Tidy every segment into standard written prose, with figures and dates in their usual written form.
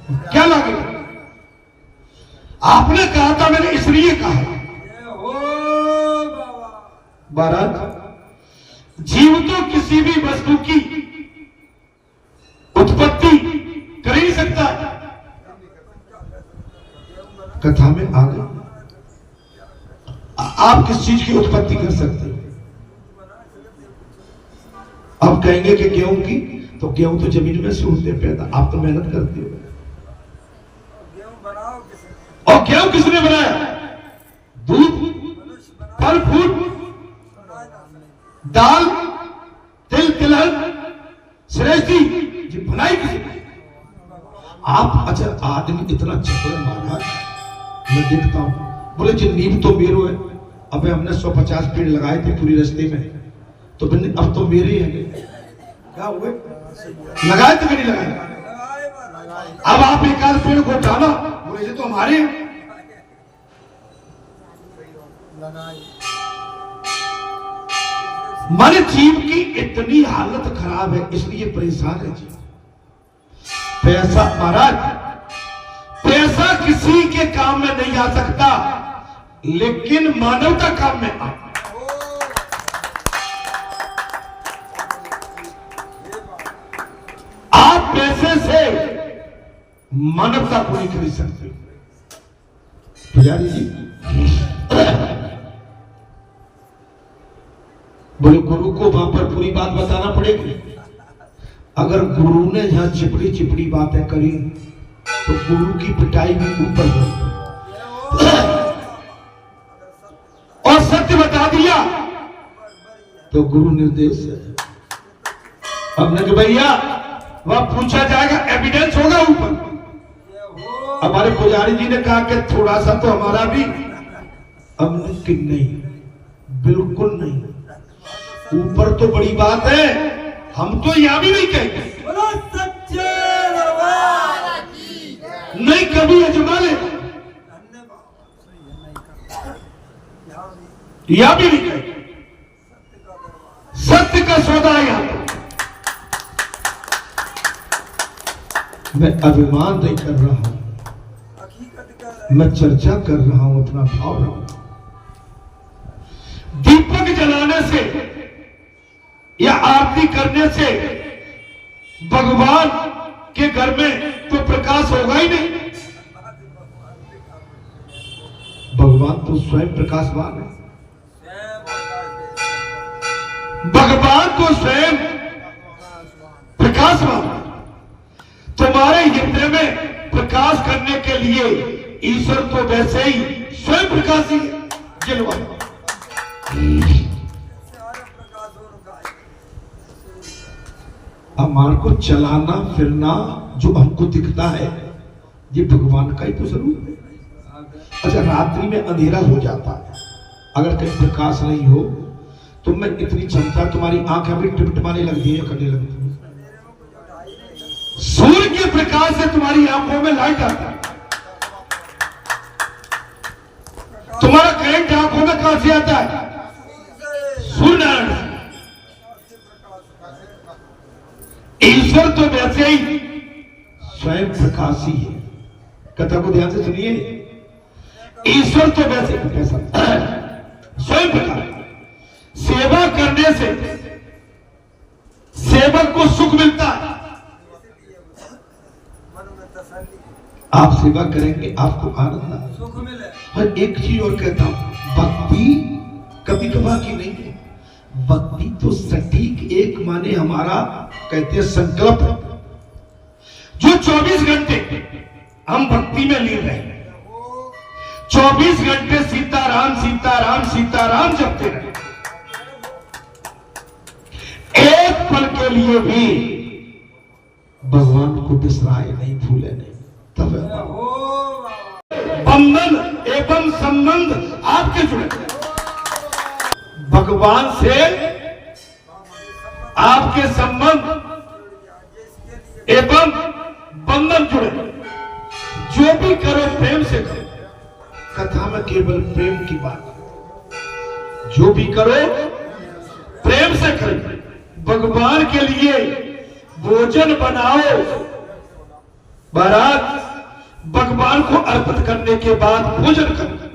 क्या लगेगा? आपने कहा था, मैंने इसलिए कहा बारात जीव तो किसी भी वस्तु की उत्पत्ति कर ही सकता है। कथा में आ गए, आप किस चीज की उत्पत्ति कर सकते हो? आप कहेंगे कि गेहूं की, तो गेहूं तो जमीन में से होते पैदा, आप तो मेहनत करते हो। और गेहूं किसने बनाया? दूध, फल फूल, दाल, तिल, तिलहन, श्रेष्ठी, ये बनाई किसने? आप अच्छा आदमी इतना चक्कर मारा, मैं देखता हूं, बोले जी नींव तो मेरो है। अबे हमने 150 पेड़ लगाए थे पूरी रास्ते में, तो अब तो मेरे हैं। क्या हुए? लगाए तो नहीं लगाए? अब आप एक आध पेड़ को उठाना, बोले तो हमारे मन जीव की इतनी हालत खराब है, इसलिए परेशान है जी। पैसा महाराज, पैसा किसी के काम में नहीं आ सकता, लेकिन मानवता काम में आ। आप पैसे से मानवता को नहीं खरीद सकते। पुजारी जी बोले गुरु को वहां पर पूरी बात बताना पड़ेगी। अगर गुरु ने जहां चिपड़ी चिपड़ी बातें करी, तो गुरु की पिटाई भी ऊपर और सत्य बता दिया तो गुरु निर्देश है। अब न कि भैया वह पूछा जाएगा, एविडेंस होगा ऊपर। हमारे पुजारी जी ने कहा कि थोड़ा सा तो हमारा भी, अब नहीं, बिल्कुल नहीं। ऊपर तो बड़ी बात है, हम तो यहां भी नहीं कहेंगे नहीं, कभी अजमा ले, यहां भी नहीं कहेंगे। सत्य का सौदा है यहां पर। मैं अभिमान नहीं कर रहा हूं, मैं चर्चा कर रहा हूं, अपना भाव रहा हूं। दीपक जलाने से या आरती करने से भगवान के घर में तो प्रकाश होगा ही नहीं। भगवान तो स्वयं प्रकाशवान है, भगवान तो स्वयं प्रकाशवान है। तुम्हारे हृदय में प्रकाश करने के लिए ईश्वर तो वैसे ही स्वयं प्रकाशी है। जलवा हमारे को चलाना फिरना जो हमको दिखता है, ये भगवान का ही तो स्वरूप है। अच्छा रात्रि में अंधेरा हो जाता है, अगर कहीं प्रकाश नहीं हो तो मैं इतनी क्षमता, तुम्हारी आंखें भी टिपटिपाने लगती है, करने लगती है। सूर्य के प्रकाश से तुम्हारी आंखों में लाइट आता है। तुम्हारा करंट आंखों में कहां से आता है? सूर्य नारायण। ईश्वर तो वैसे ही स्वयं प्रकाशी है। कथा को ध्यान से सुनिए, ईश्वर तो वैसे स्वयं प्रकाश। सेवा करने से सेवक को सुख मिलता है। आप सेवा करेंगे आपको आनंद सुख मिले। और एक चीज और कहता हूं, भक्ति कभी कभार की नहीं है, भक्ति तो सटीक एक माने हमारा कहते हैं संकल्प है, जो 24 घंटे हम भक्ति में लीन रहे, 24 घंटे सीताराम सीताराम सीताराम जपते रहे, एक पल के लिए भी भगवान को बिसराए नहीं, भूले नहीं। तब बंधन एवं संबंध आपके जुड़े, भगवान से आपके संबंध एवं बंधन जुड़े। जो भी करो प्रेम से करो। कथा में केवल प्रेम की बात, जो भी करो प्रेम से करो। भगवान के लिए भोजन बनाओ, बारात भगवान को अर्पित करने के बाद भोजन करना,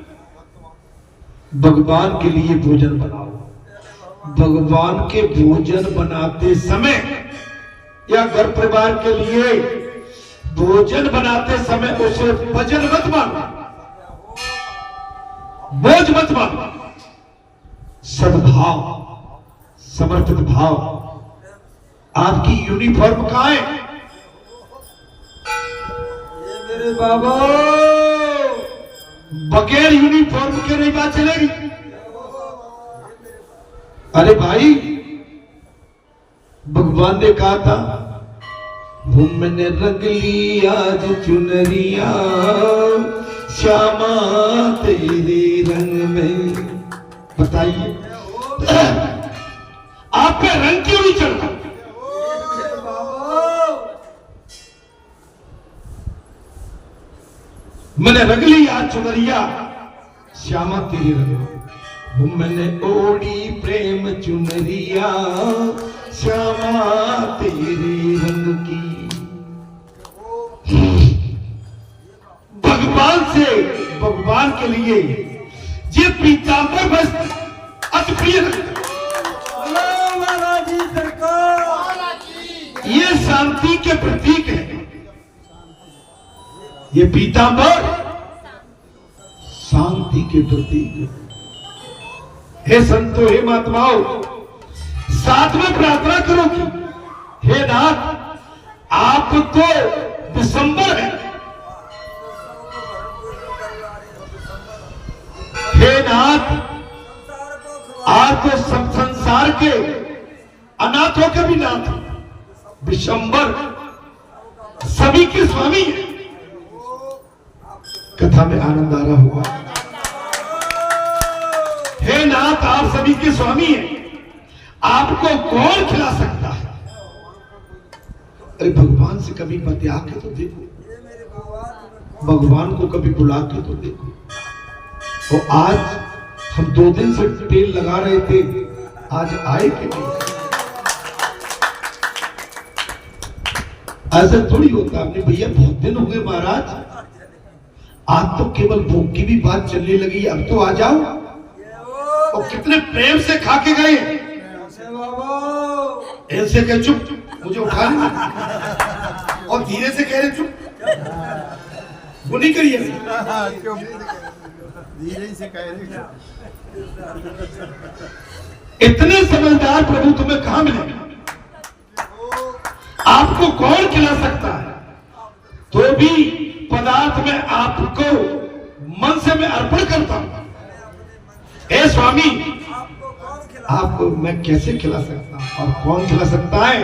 भगवान के लिए भोजन बनाओ। भगवान के भोजन बनाते समय या घर परिवार के लिए भोजन बनाते समय उसे वजन मत मानो, बोझ मत मानो। सद्भाव, समर्पित भाव। आपकी यूनिफॉर्म कहां है? ये मेरे बाबा, बगैर यूनिफॉर्म के नहीं बात चलेगी। अरे भाई, भगवान ने कहा था मैंने रंग ली आज चुनरिया श्यामा तेरे रंग में। बताइए आप पे रंग क्यों नहीं चढ़ता? मैंने रंग ली आज चुनरिया श्यामा तेरे रंग में। मैंने ओढ़ी प्रेम चुनरिया श्यामा तेरे रंग की। भगवान से, भगवान के लिए ये पीतांबर वस्त्र अति प्रिय लगता है। ये शांति के प्रतीक है। ये पीतांबर शांति के प्रतीक है। हे संतो, हे महात्माओं, साथ में प्रार्थना करो कि हे नाथ, आप तो दिसंबर है। हे नाथ, आप तो सब संसार के अनाथों के भी नाथ, विशंबर, सभी के स्वामी है। कथा में आनंद आ रहा होगा। हे नाथ, आप सभी के स्वामी हैं, आपको कौन खिला सकता है? अरे भगवान से कभी बतिया के तो देखो, भगवान को कभी बुला के तो देखो। और आज हम 2 दिन से तेल लगा रहे थे, आज आए कि नहीं? ऐसा थोड़ी होता। आपने भैया बहुत दिन हो गए महाराज, आज तो केवल भूख की भी बात चलने लगी, अब तो आ जाओ। और कितने प्रेम से खा के गए। ऐसे कह चुप, मुझे उठा नहीं, और धीरे से कह रहे चुप। वो नहीं करिए, धीरे से कह रहे। इतने समझदार प्रभु तुम्हें कहां मिले? आपको कौन खिला सकता है? तो भी पदार्थ में आपको मन से मैं अर्पण करता हूं। हे स्वामी, आपको मैं कैसे खिला सकता हूं और कौन खिला सकता है?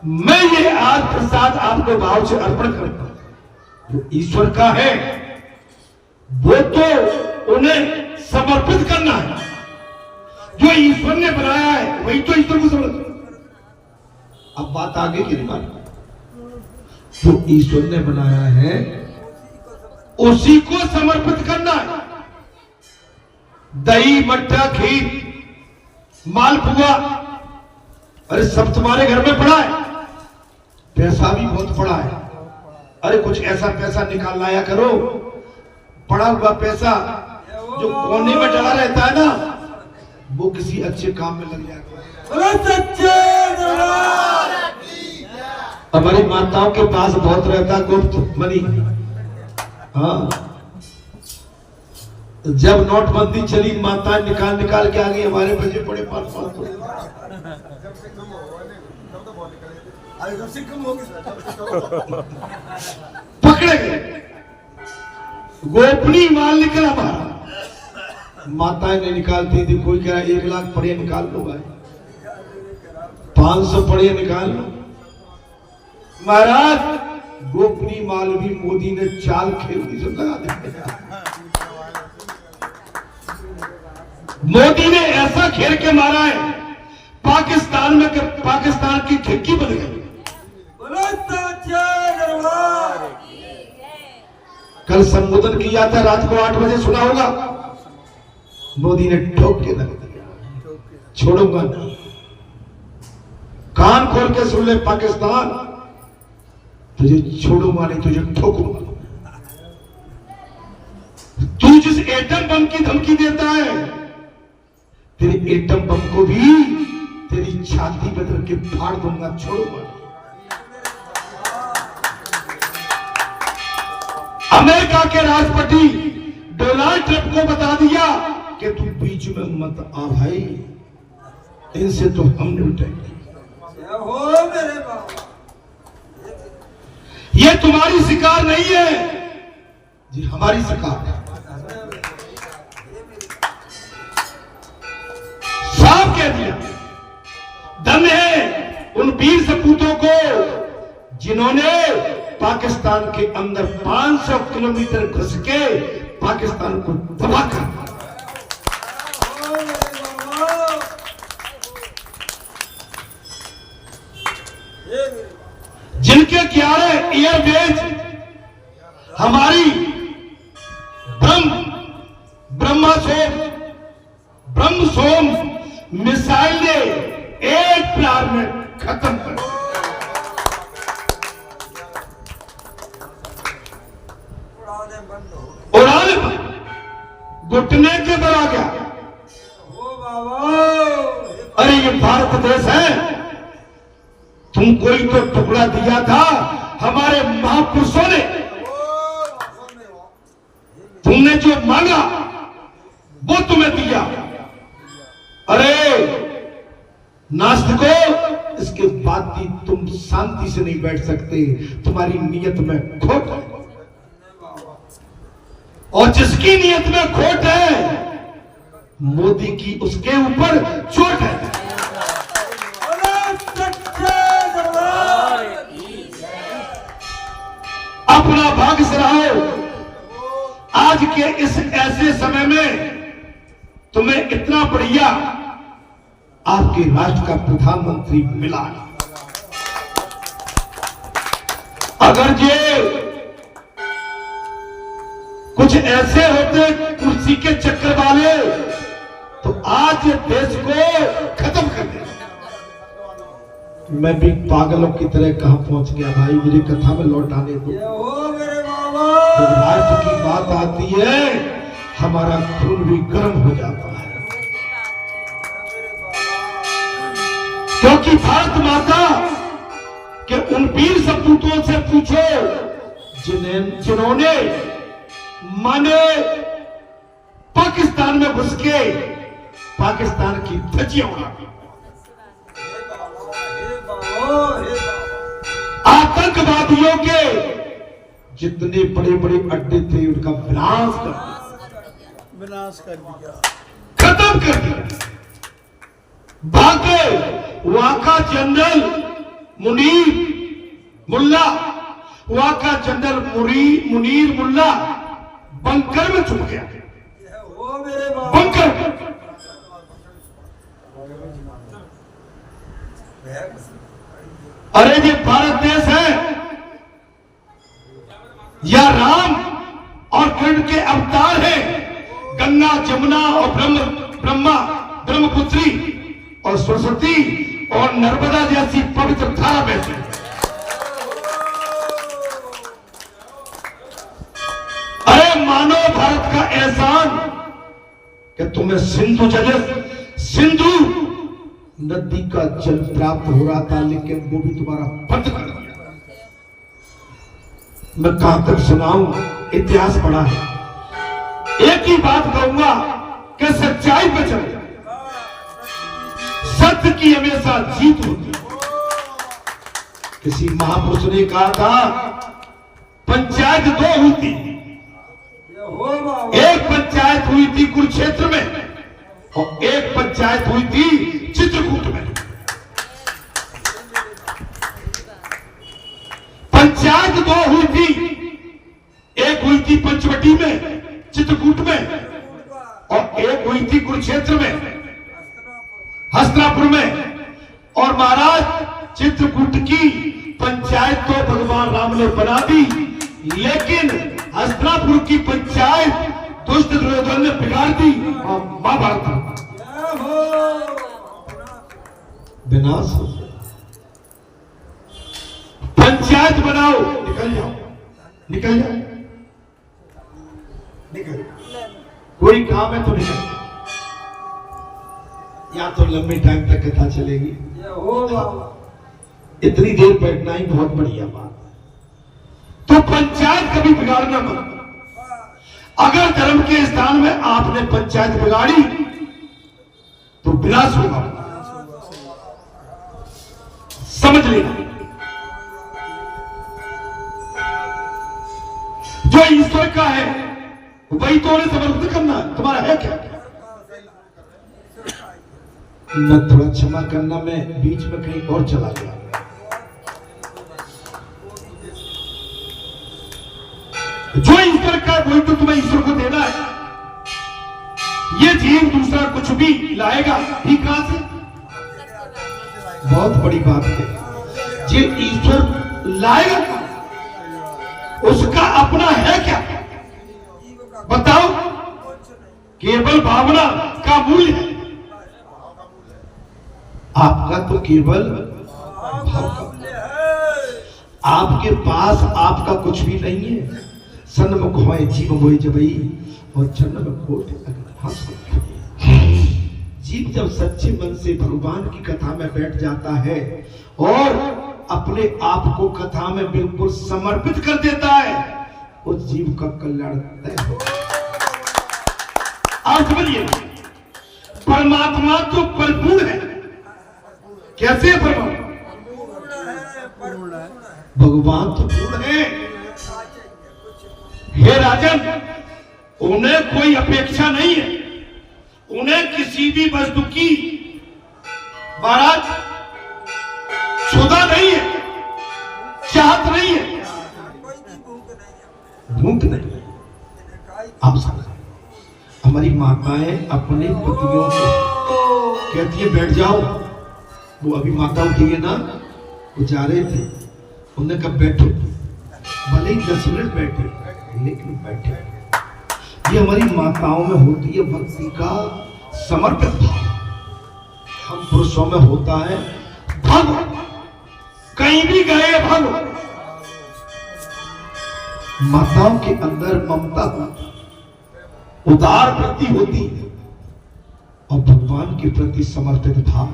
मैं ये आज प्रसाद आपको भाव से अर्पण करता हूं। जो ईश्वर का है वो तो उन्हें समर्पित करना है। जो ईश्वर ने बनाया है वही तो ईश्वर को समर्पित। अब बात आगे की बात, जो ईश्वर ने बनाया है उसी को समर्पित करना है। दही, मट्ठा, खीर, मालपुआ, अरे सब तुम्हारे घर में पड़ा है। पैसा भी बहुत पड़ा है। अरे कुछ ऐसा पैसा निकाल लाया करो। पड़ा हुआ पैसा जो कोने में डला रहता है ना, वो किसी अच्छे काम में लग जाएगा। हमारी माताओं के पास बहुत रहता गुप्त मनी। हाँ, जब नोटबंदी चली, माताएं निकाल निकाल के आ गई, हमारे बजे पड़े 500। पकड़े गए, गोपनीय माल निकला हमारा। माताएं नहीं निकालती थी। कोई कह रहा 1 लाख पड़े निकाल लो भाई, 500 पड़े निकाल लो। महाराज, गोपनीय माल भी मोदी ने चाल खेल दी, सब लगा दिया। मोदी ने ऐसा घेर के मारा है, पाकिस्तान में पाकिस्तान की खिड़की बन गई। कल संबोधन किया था रात को 8 बजे, सुना होगा। मोदी ने ठोक के रख दिया, छोड़ूंगा नहीं। कान खोल के सुन ले पाकिस्तान, तुझे छोड़ूंगा नहीं, तुझे ठोकूंगा। एटम बम की धमकी देता है, तेरे एटम बम को भी तेरी छाती में धर के फाड़ दूंगा, छोड़ूंगा। अमेरिका के राष्ट्रपति डोनाल्ड ट्रंप को बता दिया कि तू बीच में मत आ भाई, इनसे तो हम निपटेंगे। ये तुम्हारी शिकार नहीं है जी, हमारी शिकार है। साफ कह दिया, दम है उन वीर सपूतों को जिन्होंने पाकिस्तान के अंदर 500 किलोमीटर घुस के पाकिस्तान को तबाह कर दिया। जिनके 11 एयरबेस हमारी ब्रह्मोस मिसाइल ने एक प्रहार में खत्म कर दिया। उड़ाने घुटने के बल आ गया। अरे ये भारत देश है, तुम कोई तो टुकड़ा दिया था हमारे महापुरुषों ने, तुमने जो मांगा वो तुम्हें दिया। अरे नास्तिकों, इसके बाद भी तुम शांति से नहीं बैठ सकते, तुम्हारी नीयत में खोट है, और जिसकी नीयत में खोट है मोदी की उसके ऊपर चोट है। अपना भाग्य सराहो, आज के इस ऐसे समय में तुम्हें इतना बढ़िया आपके राष्ट्र का प्रधानमंत्री मिला। अगर ये कुछ ऐसे होते कुर्सी के चक्कर वाले तो आज ये देश को खत्म कर दे। मैं भी पागलों की तरह कहां पहुंच गया भाई, मेरी कथा में लौट आने दो। जब राष्ट्र की बात आती है हमारा खून भी गर्म हो जाता है, क्योंकि भारत माता के उन वीर सपूतों से पूछो जिन्होंने माने पाकिस्तान में घुस के पाकिस्तान की धज्जियां उड़ा दी, आतंकवादियों के जितने बड़े बड़े अड्डे थे उनका विनाश कर दिया, खत्म कर दिया। भागे वहां का जनरल मुनीर मुल्ला बंकर में छुप गया, बंकर में। अरे ये भारत देश है या राम और कृष्ण के अवतार है, गंगा जमुना और ब्रह्मपुत्री और सरस्वती और नर्मदा जैसी पवित्र धारा बहती है। अरे मानो भारत का एहसान कि तुम्हें सिंधु नदी का जल प्राप्त हो रहा था, लेकिन वो भी तुम्हारा बंद कर दिया। मैं कहां तक सुनाऊं, इतिहास पढ़ा है। एक ही बात कहूंगा कि सच्चाई पे चले, सत्य की हमेशा जीत होती है। किसी महापुरुष ने कहा था पंचायत दो हुई थी, एक पंचायत हुई थी कुरुक्षेत्र में और एक पंचायत हुई थी चित्रकूट में। पंचायत दो हुई थी, एक हुई थी पंचवटी में चित्रकूट में और एक हुई थी कुरुक्षेत्र में हस्तिनापुर में। और महाराज चित्रकूट की पंचायत तो भगवान राम ने बना दी, लेकिन हस्तिनापुर की पंचायत दुष्ट दुर्योधन ने बिगाड़ दी और महाभारत विनाश हो गया। पंचायत बनाओ, निकल जाओ, निकल जाओ, निकल। काम है तो निकल, या तो लंबे टाइम तक कथा चलेगी। हो बाबा। इतनी देर बैठना ही बहुत बढ़िया बात। तो पंचायत कभी बिगाड़ना मत। अगर धर्म के स्थान में आपने पंचायत बिगाड़ी तो विनाश होगा, समझ लेना। जो ईश्वर का है वही तो उन्हें समर्पित करना है। तुम्हारा है क्या? मैं थोड़ा क्षमा करना, मैं बीच में कहीं और चला गया। जो ईश्वर का है वही तो तुम्हें ईश्वर को देना है। ये जीव दूसरा कुछ भी लाएगा ही कहां से? बहुत बड़ी बात है। ये ईश्वर लाएगा कहां? उसका अपना है क्या? बताओ। केवल भावना का मूल्य है। आपका तो केवल भाव का, आपके पास आपका कुछ भी नहीं है। सन्मुख होए जीव मोहि जबई और जन्म कोटि अगम। जीव जब सच्चे मन से भगवान की कथा में बैठ जाता है और अपने आप को कथा में बिल्कुल समर्पित कर देता है, उस जीव का कल्याण तय हो। आप समझिए, परमात्मा तो परिपूर्ण है। कैसे है परमात्मा? भगवान तो पूर्ण है। हे राजन, उन्हें कोई अपेक्षा नहीं है, उन्हें किसी भी वस्तु की महाराज क्षुधा नहीं है, चाहत नहीं है, भूख नहीं है। आप समझ, हमारी माताएं अपने पतियों को कहती है बैठ जाओ। वो अभी माता उठी है ना, वो जा रहे थे, उन्होंने कहा बैठो, भले ही 10 मिनट बैठे लेकिन बैठे। ये हमारी माताओं में होती है भक्ति का समर्पित भाव। हम पुरुषों में होता है भग, कहीं भी गए भग। माताओं के अंदर ममता उदार वृत्ति होती है और भगवान के प्रति समर्पित भाव।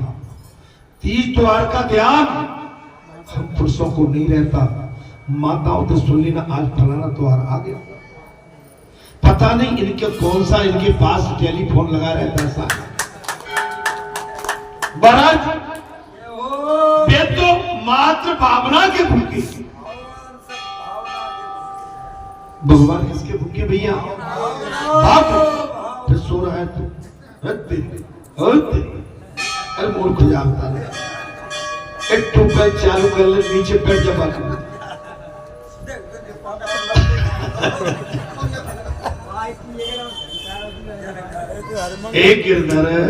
तीज त्योहार का ध्यान हम पुरुषों को नहीं रहता। माताओं तो सुन लेना, आज फलाना त्योहार आ गया, पता नहीं इनके कौन सा इनके पास टेलीफोन लगा रहता है। महाराज वे तो मात्र भावना के भूखे। भगवान किसके भूखे भैया? भाव। फिर सो रहा है तो अरे मूर्ख जाता है। एक ट्यूबवेल चालू कर ले, नीचे बैठ जमा कर। एक गिरधर है।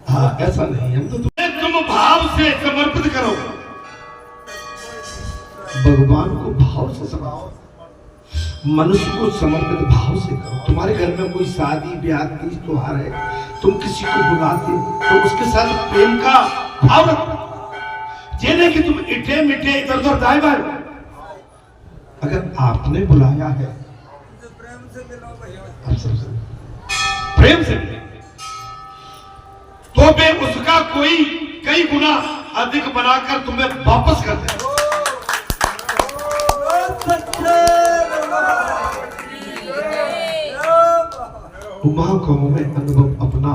हाँ, ऐसा नहीं, हम तो तुम भाव से समर्पित करो। भगवान को भाव से समर्पित, मनुष्य को समर्पित भाव से करो। तुम्हारे घर में कोई शादी ब्याह तीज त्योहार है, तुम किसी को बुलाते तो उसके साथ प्रेम का भाव रखो। ये नहीं कि तुम इठे मिठे इधर उधर दाएं बाएं। अगर आपने बुलाया है प्रेम से तो वे उसका कोई कई गुना अधिक बनाकर तुम्हें वापस कर दे। उमा कहो में अनुभव अपना,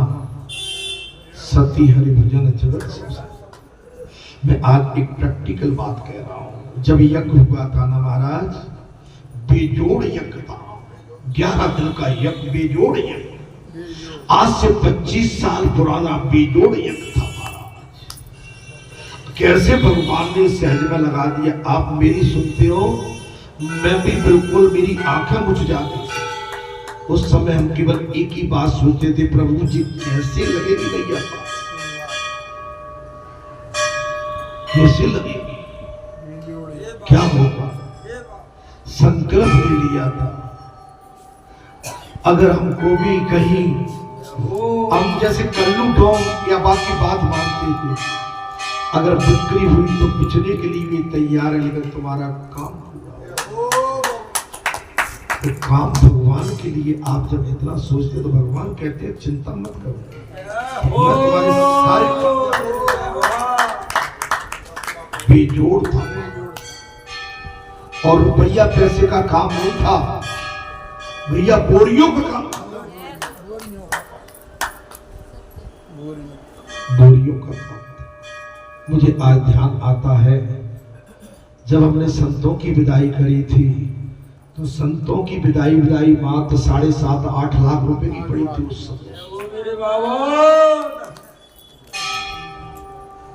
सती हरि भजन जगत संसार। मैं आज एक प्रैक्टिकल बात कह रहा हूं। जब यज्ञ हुआ था ना महाराज, बेजोड़ यज्ञ था, 11 दिन का यज्ञ, बेजोड़ यज्ञ। आज से 25 साल पुराना बेजोड़ यज्ञ था महाराज। कैसे भगवान ने सहज में लगा दिया। आप मेरी सुनते हो, मैं भी बिल्कुल, मेरी आंखें बुझ जाती। उस समय हम केवल एक ही बात सोचते थे, प्रभु जी कैसे लगेगी भैया, कैसे लगेगी, क्या होगा। संकल्प ले लिया था, अगर हमको भी कहीं हम जैसे कल्लू डोम या बाकी बात मानते थे, अगर बिक्री हुई तो बिचने के लिए भी तैयार है, लेकिन तुम्हारा काम तो काम भगवान के लिए आप जब इतना सोचते तो भगवान कहते हैं चिंता मत करो, मैं तुम्हारे सारे बेजोड़ था और रुपया पैसे का काम नहीं था भैया, बोरियों का काम था, बोरियों का काम था। मुझे आज ध्यान आता है जब हमने संतों की विदाई करी थी तो संतों की विदाई मात्र 7.5-8 लाख रुपए की पड़ी थी उस समय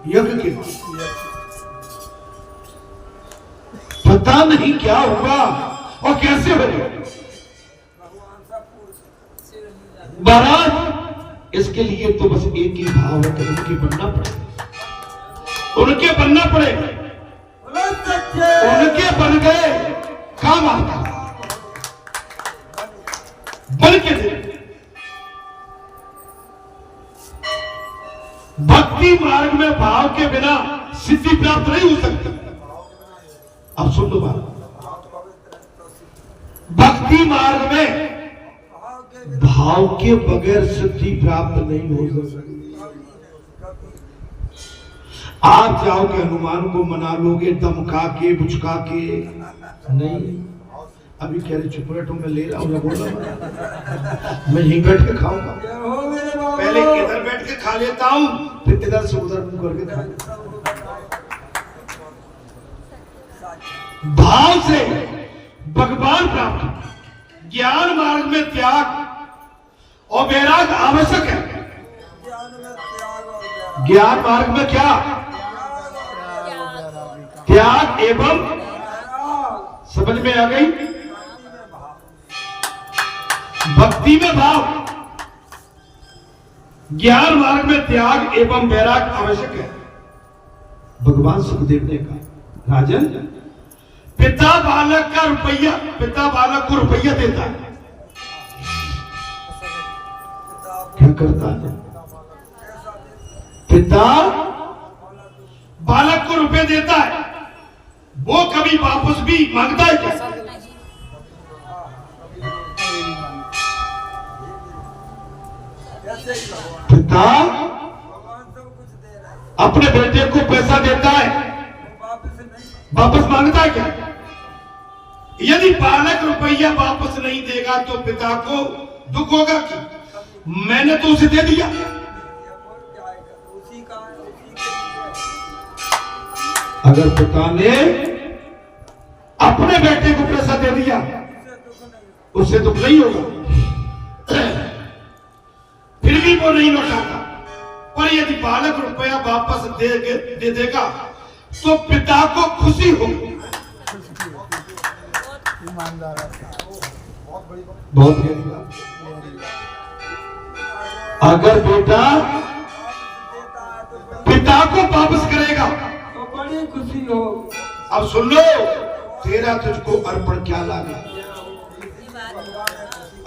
यज्ञ के बाद। पता नहीं क्या होगा और कैसे होगा महाराज। इसके लिए तो बस एक ही भाव है कि उनके बनना पड़े, उनके बनना पड़े, उनके बन गए काम आता बन के दे। भक्ति मार्ग में भाव के बिना सिद्धि प्राप्त नहीं हो सकती। अब सुन लो बात, भक्ति मार्ग में भाव के बगैर सिद्धि प्राप्त नहीं हो सकती। आप जाओगे हनुमान को मना लोगे धमका के बुचका के नहीं। अभी कह रहे चुप बैठो, मैं ले रहा हूं, बोला मैं यहीं बैठ के खाऊंगा, पहले इधर बैठ के खा लेता हूं फिर इधर से उधर मुंह करके खा लेता हूं। भाव से भगवान प्राप्त, ज्ञान मार्ग में त्याग और वैराग आवश्यक है। ज्ञान मार्ग में क्या? त्याग एवं, समझ में आ गई? भक्ति में भाव, ज्ञान मार्ग में त्याग एवं वैराग आवश्यक है। भगवान सुखदेव ने कहा राजन, पिता बालक को रुपया देता है, क्या करता है? पिता बालक को रुपए देता है, वो कभी वापस भी मांगता है क्या? पिता अपने बेटे को पैसा देता है, वापस मांगता है क्या? यदि बालक रुपया वापस नहीं देगा तो पिता को दुख होगा कि मैंने तो उसे दे दिया। अगर पिता ने अपने बेटे को पैसा दे दिया उससे दुख नहीं होगा, फिर भी वो नहीं लौटाता। पर यदि बालक रुपया वापस दे देगा तो पिता को खुशी होगी। बहुत गहरी बात। अगर बेटा पिता को वापस करेगा तो बड़ी खुशी हो। अब सुन लो, तेरा तुझको अर्पण क्या लागे।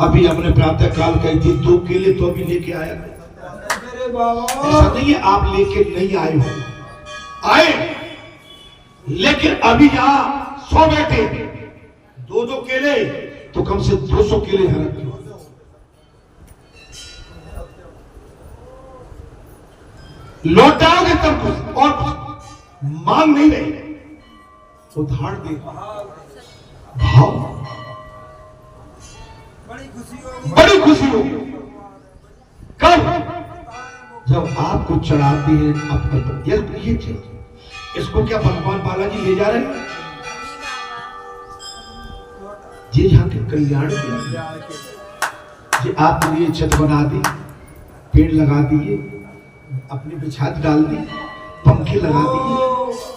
अभी हमने प्रातः काल कही थी 2 केले तो अभी लेके आया नहीं। ऐसा नहीं है आप लेके नहीं आए हो, आए, लेकिन अभी यहां 100 बैठे, 2-2 केले तो कम से 200 केले हैं रखे। लौटाओगे तब कुछ और मांग नहीं रहे, उधार दे। भाव बड़ी खुशी होगी। कब? जब आपको चढ़ाते हैं आप ये चीज। इसको क्या भगवान बालाजी ले जा रहे हैं? जी यहाँ के कल्याण के लिए आपके लिए छत बना दी, पेड़ लगा दिए, अपनी बिछात डाल दी, पंखे लगा दिए,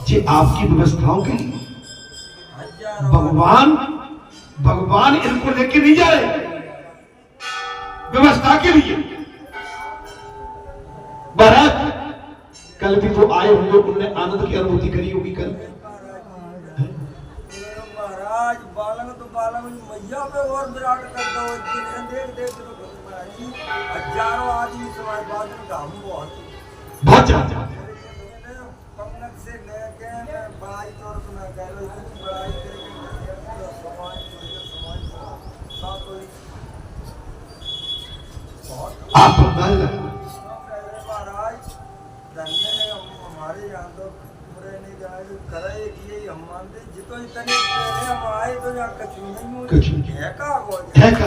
जी आपकी व्यवस्थाओं के लिए। भगवान इनको लेके नहीं जा रहे, व्यवस्था के लिए। महाराज कल भी वो आए होंगे, उन्होंने आनंद की अनुभूति करी होगी कल। महाराज बालक तो बालक मैया पे और विराट करता हो, देख तो हजारों आदमी समाज बाद धाम बहुत ज्यादा पंगत से लेके बड़ाई तौर पर ना कह लो, इतनी बड़ाई करेंगे समाज आप अंदाज लगा महाराज धन्य है हमारे यहाँ तो पूरे नहीं जाए करे ये हम मानते जितो इतने पहले हम आए तो यहाँ कछु नहीं कुछ नहीं है का वो है का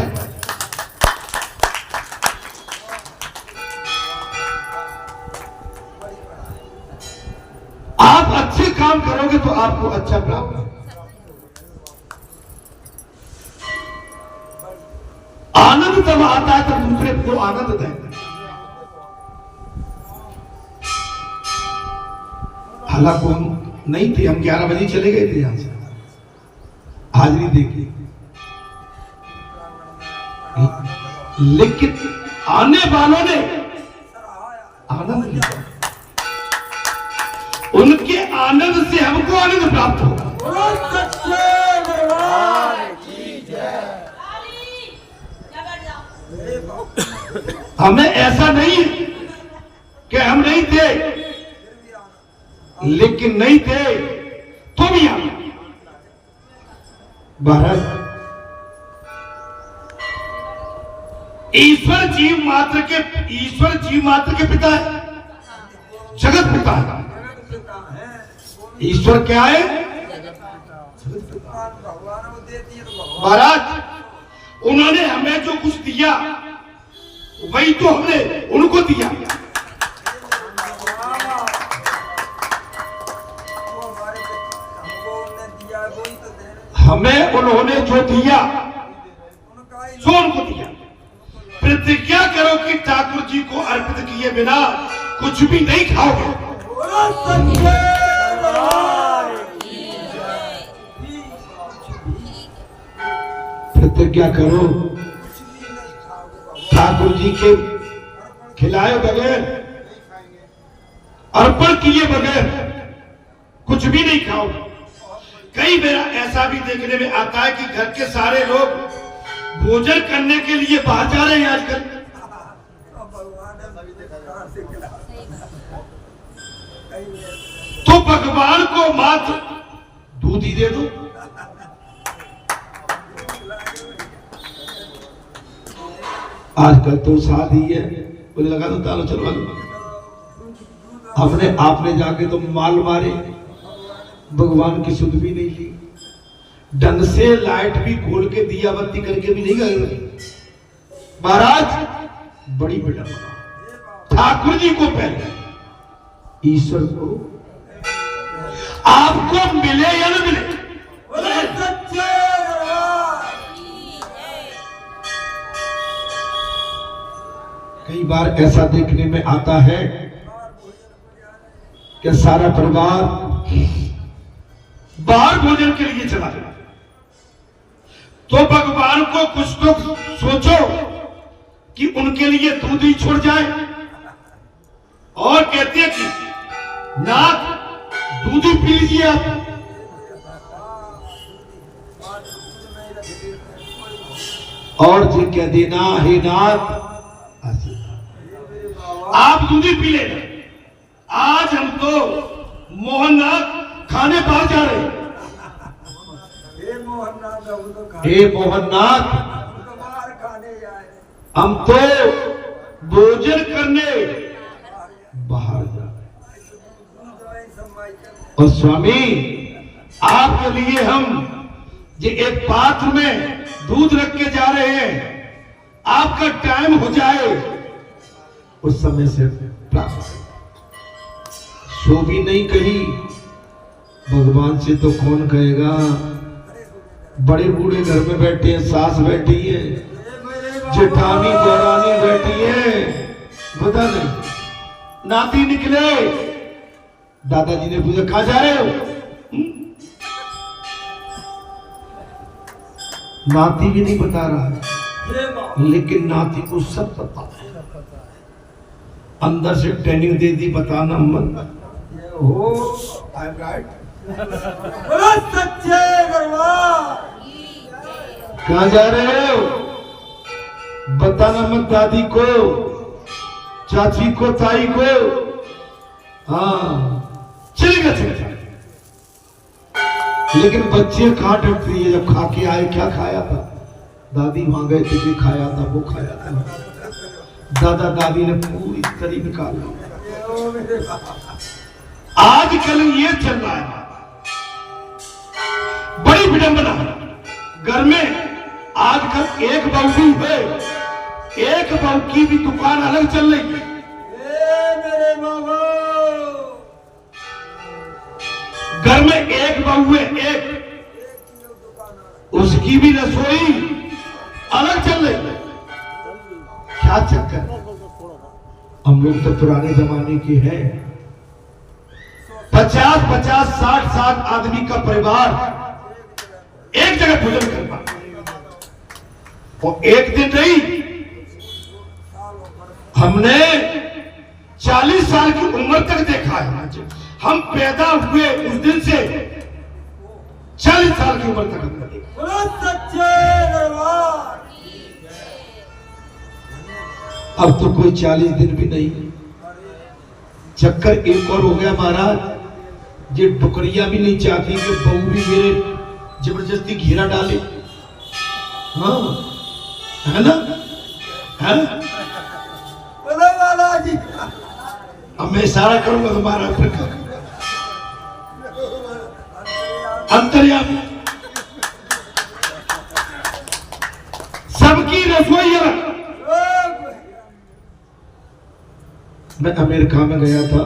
आप अच्छे काम करोगे तो आपको अच्छा प्राप्त होगा। आनंद तब आता है तब दूसरे को आनंद देता है। हालांकि हम नहीं थे, हम 11 बजे चले गए थे यहां से, हाजिरी देखी, लेकिन आने वालों ने आनंद लिया। उनके आनंद से हमको आनंद प्राप्त होगा। हमें ऐसा नहीं है कि हम नहीं थे, लेकिन नहीं थे तो भी हम भारत ईश्वर जीव मात्र के पिता है, जगत पिता है। ईश्वर क्या है? महाराज उन्होंने हमें जो कुछ दिया वही तो हमने उनको दिया। हमें उन्होंने जो दिया सो उनको दिया। प्रतिज्ञा करो कि ठाकुर जी को अर्पित किए बिना कुछ भी नहीं खाओगे। प्रतिज्ञा करो ठाकुर जी के खिलाए बगैर, अर्पण किए बगैर कुछ भी नहीं खाओगे। कई बार ऐसा भी देखने में आता है कि घर के सारे लोग भोजन करने के लिए बाहर जा रहे हैं आजकल, तो भगवान को मात्र दूध ही दे दो। आजकल तो शादी है, बोले लगा दो तालो चलवा दो। आपने जाके तो माल मारे, भगवान की सुध भी नहीं ली, ढंग से लाइट भी खोल के दिया बत्ती करके भी नहीं गए। महाराज बड़ी विडंबना, ठाकुर जी को पहले, ईश्वर को आपको मिले या न मिले, कई बार ऐसा देखने में आता है कि सारा परिवार बाहर भोजन के लिए चला जाए, तो भगवान को कुछ तो सोचो कि उनके लिए दूध ही छोड़ जाए। और कहते हैं कि नाथ दूध ही पी लीजिए आप, और जी कह देना हे नाथ आप दूध ही पी ले। आज हम तो मोहननाथ खाने बाहर जा रहे हैं। हे मोहननाथ हम तो भोजन करने बाहर जा रहे हैं। और स्वामी आपके लिए हम ये एक पात्र में दूध रख के जा रहे हैं, आपका टाइम हो जाए उस समय से प्राप्त। सो भी नहीं कही, भगवान से तो कौन कहेगा। बड़े बूढ़े घर में बैठे हैं, सास बैठी है, जेठानी देवरानी बैठी है, पता नहीं नाती निकले, दादाजी ने पूछा कहां जा रहे हो? नाती भी नहीं बता रहा है, लेकिन नाती को सब पता है। अंदर से ट्रेनिंग दे दी, बताना मत। I am right. सच्चे दरबार कहां जा रहे हो? बताना मत दादी को, चाची को, ताई को। हाँ चलेगा चलेगा। लेकिन बच्चे कहां डरती है? जब खा के आए, क्या खाया था? दादी वहां गए थे, खाया था, वो खाया था। दादा दादी ने पूरी तरी निकाला। ओ मेरे बाबा, आजकल ये चल रहा है, बड़ी विडंबना घर में। आजकल एक बहू है, एक बहू की भी दुकान अलग चल रही है। ए मेरे बाबा, घर में एक बहू है, एक की दुकान आ उसकी भी रसोई अलग चल रही है। क्या चक्कर? हम लोग तो पुराने जमाने के हैं। 50-50, 60-60 आदमी का परिवार एक जगह भोजन करना, और एक दिन नहीं, हमने 40 साल की उम्र तक देखा है। हम पैदा हुए उस दिन से 40 साल की उम्र तक हमने देखा। बोलो सच्चे दरबार। अब तो कोई 40 दिन भी नहीं। चक्कर एक और हो गया महाराज, ये टुकड़ियां भी नहीं चाहती कि बहू भी मेरे जबरदस्ती घेरा डाले। हाँ, है ना? है? बोलो बालाजी। अब मैं इशारा करूंगा तुम्हारा अंतर्यामी। सबकी रसोई अलग। मैं अमेरिका में गया था,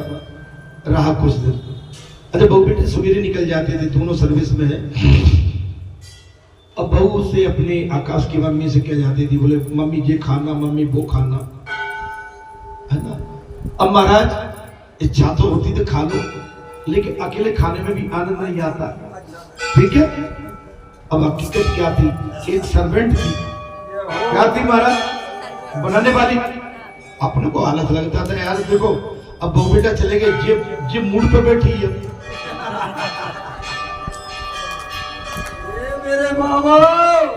रहा कुछ दिन। अरे बहू बेटे सवेरे निकल जाते थे, दोनों सर्विस में है। अब बहू से अपने आकाश की मम्मी से कह जाती थी, बोले मम्मी ये खाना, मम्मी वो खाना, है ना? अब महाराज इच्छा तो होती तो खा लो, लेकिन अकेले खाने में भी आनंद नहीं आता, ठीक है? अब हकीकत क्या थी? एक सर्वेंट थी। क्या थी महाराज? बनाने वाली। अपने को हालत लगता था यार, देखो अब बहू बेटा चले गए, ये मूड पे बैठी है। मेरे बाबा,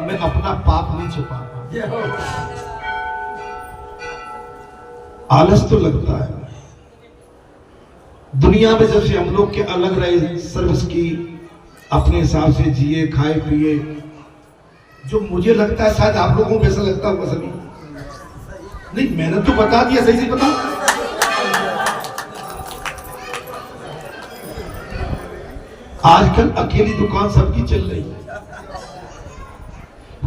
मैं अपना पाप नहीं छुपाता, आलस तो लगता है। दुनिया में जब से हम लोग के अलग रहे, सर्विस की, अपने हिसाब से जिए, खाए पिए, जो मुझे लगता है शायद आप लोगों को ऐसा लगता होगा सभी। नहीं, मैंने तो बता दिया, सही से बता। आजकल अकेली दुकान सबकी चल रही है,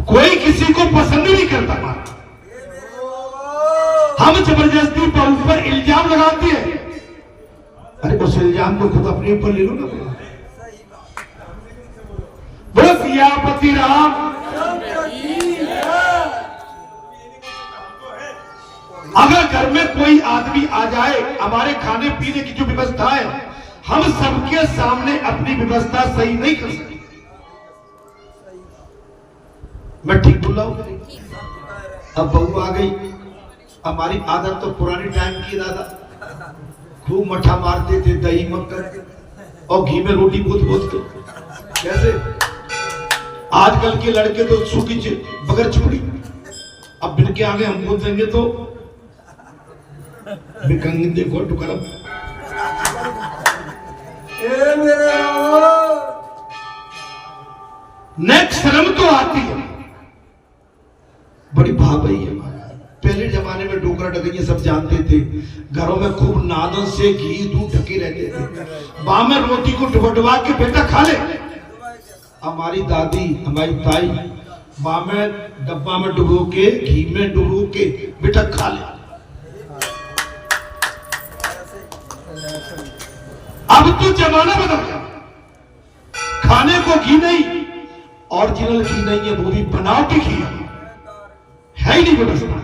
कोई किसी को पसंद नहीं करता। हम जबरदस्ती बहू पर इल्जाम लगाते हैं। अरे उस इल्जाम को खुद अपने ऊपर ले लो ना। बोलो सियापति राम। अगर घर में कोई आदमी आ जाए, हमारे खाने पीने की जो व्यवस्था है, हम सबके सामने अपनी व्यवस्था सही नहीं कर सकते। मैं ठीक बोल रहा हूं? अब बहू आ गई। हमारी आदत तो पुराने टाइम की दादा, खूब मठा मारते थे, दही मक्खन और घी में रोटी भूत भूत के। कैसे आजकल के लड़के तो सूखी बगैर चुपड़ी। अब बिन के आगे हम बोल देंगे तो बिकंगे, देखो टुकड़ा। नेक्स्ट शर्म तो आती है, बड़ी भावई है। पहले जमाने में डोकरा डगैया सब जानते थे, घरों में खूब नादन से घी दूध ढके रहते थे। बाँ में रोटी को डुबा के बेटा खा ले। हमारी दादी, हमारी ताई बाँ में डब्बा में डुबो के, घी में डुबो के बेटा खा ले। अब तो जमाना बदल गया, खाने को घी नहीं, ओरिजिनल घी नहीं है, वो भी बनावटी घी है ही नहीं व्यवस्था।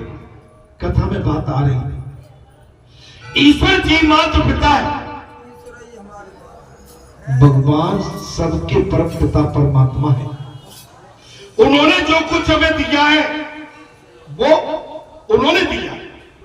कथा में बात आ रही है, ईश्वर जी मात्र पिता है, भगवान सबके परम पिता परमात्मा है। उन्होंने जो कुछ हमें दिया है वो